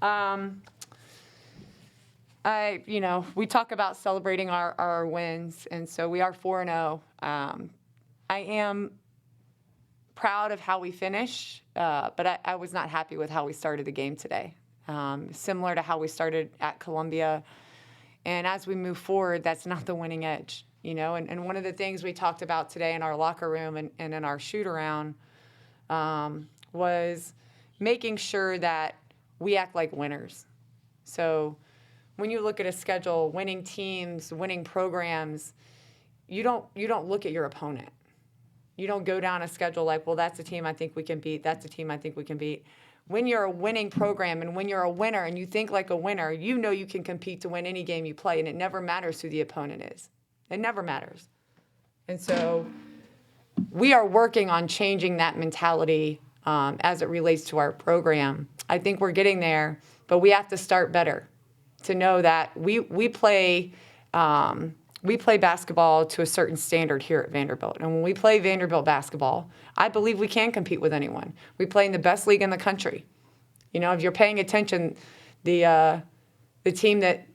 We talk about celebrating our wins, and so we are 4-0. I am proud of how we finished, but I was not happy with how we started the game today. Similar to how we started at Columbia. And as we move forward, that's not the winning edge, And one of the things we talked about today in our locker room and in our shoot-around was making sure that we act like winners. So when you look at a schedule, winning teams, winning programs, you don't look at your opponent. You don't go down a schedule like, well, that's a team I think we can beat. That's a team I think we can beat. When you're a winning program and when you're a winner and you think like a winner, you know you can compete to win any game you play, and it never matters who the opponent is. It never matters. And so we are working on changing that mentality as it relates to our program. I think we're getting there, but we have to start better to know that we play basketball to a certain standard here at Vanderbilt. And when we play Vanderbilt basketball, I believe we can compete with anyone. We play in the best league in the country. If you're paying attention, the team that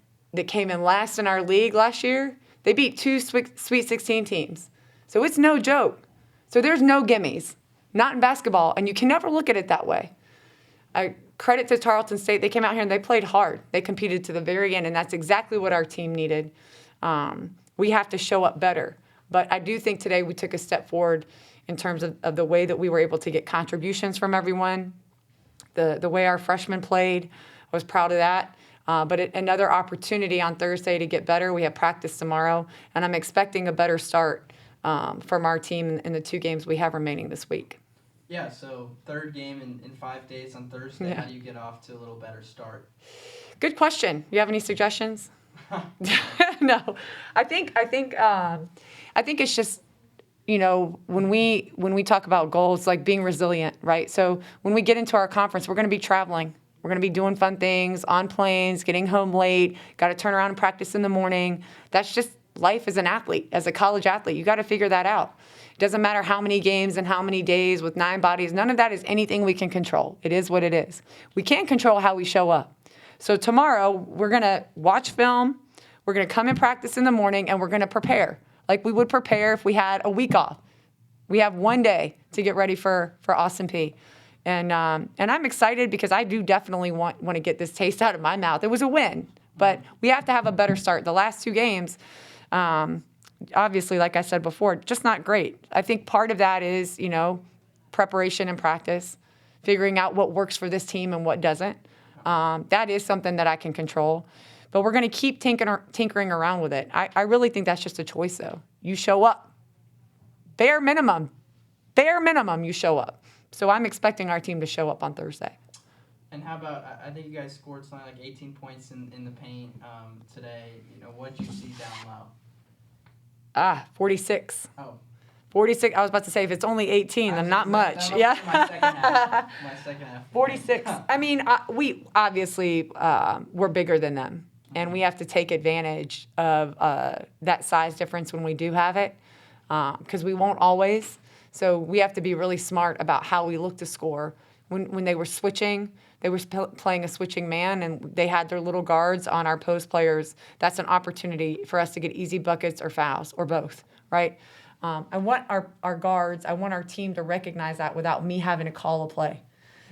came in last in our league last year, they beat 2 Sweet 16 teams. So it's no joke. So there's no gimmies, not in basketball, and you can never look at it that way. Credit to Tarleton State. They came out here and they played hard. They competed to the very end, and that's exactly what our team needed. We have to show up better. But I do think today we took a step forward in terms of the way that we were able to get contributions from everyone, the way our freshmen played. I was proud of that. But another opportunity on Thursday to get better. We have practice tomorrow, and I'm expecting a better start from our team in the 2 games we have remaining this week. Yeah, so third game in 5 days on Thursday. Yeah. How do you get off to a little better start? Good question. You have any suggestions? No, I think it's just, when we talk about goals, like being resilient, right? So when we get into our conference, we're going to be traveling. We're going to be doing fun things on planes, getting home late, got to turn around and practice in the morning. That's just life as an athlete, as a college athlete. You got to figure that out. It doesn't matter how many games and how many days with 9 bodies. None of that is anything we can control. It is what it is. We can't control how we show up. So tomorrow, we're going to watch film. We're going to come and practice in the morning, and we're going to prepare like we would prepare if we had a week off. We have 1 day to get ready for Austin Peay. And I'm excited because I do definitely want to get this taste out of my mouth. It was a win, but we have to have a better start. The last 2 games, obviously, like I said before, just not great. I think part of that is, preparation and practice, figuring out what works for this team and what doesn't. That is something that I can control. But we're going to keep tinkering around with it. I really think that's just a choice, though. You show up. Bare minimum, you show up. So I'm expecting our team to show up on Thursday. And how about, I think you guys scored something like 18 points in the paint today. What did you see down low? 46. Oh. 46. I was about to say, if it's only 18, then not much. Yeah. My second half. 46. I mean, we obviously, we're bigger than them. And we have to take advantage of that size difference when we do have it, because we won't always. So we have to be really smart about how we look to score. When they were switching, they were playing a switching man, and they had their little guards on our post players. That's an opportunity for us to get easy buckets or fouls, or both, right? I want our guards, I want our team to recognize that without me having to call a play.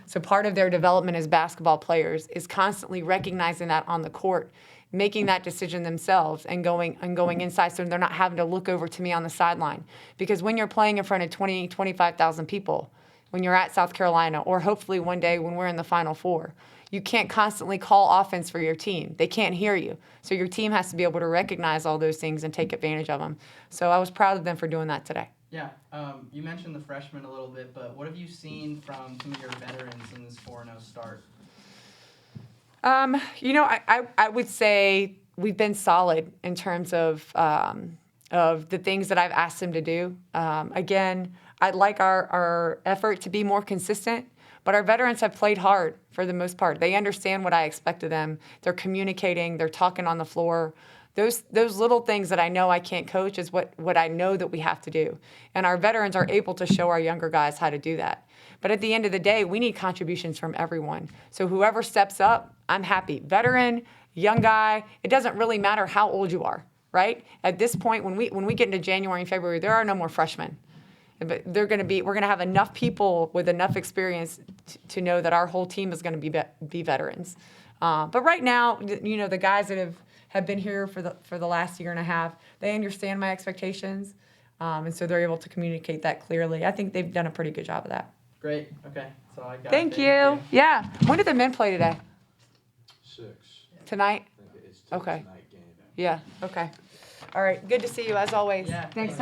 So part of their development as basketball players is constantly recognizing that on the court, making that decision themselves and going inside so they're not having to look over to me on the sideline. Because when you're playing in front of 20, 25,000 people, when you're at South Carolina, or hopefully one day when we're in the Final Four, you can't constantly call offense for your team. They can't hear you. So your team has to be able to recognize all those things and take advantage of them. So I was proud of them for doing that today. Yeah, you mentioned the freshmen a little bit, but what have you seen from some of your veterans in this 4-0 start? I would say we've been solid in terms of the things that I've asked them to do. Again, I'd like our effort to be more consistent, but our veterans have played hard for the most part. They understand what I expect of them. They're communicating. They're talking on the floor. Those little things that I know I can't coach is what I know that we have to do. And our veterans are able to show our younger guys how to do that. But at the end of the day, we need contributions from everyone. So whoever steps up, I'm happy. Veteran, young guy, it doesn't really matter how old you are, right? At this point, when we get into January and February, there are no more freshmen. But we're going to have enough people with enough experience to know that our whole team is going to be veterans. But right now, the guys that have been here for the last year and a half, they understand my expectations, and so they're able to communicate that clearly. I think they've done a pretty good job of that. Great. Okay. That's all I got. Thank you. Yeah. When did the men play today? 6. Tonight? It's Okay. tonight game. Yeah. Okay. All right. Good to see you as always. Yeah. Thanks so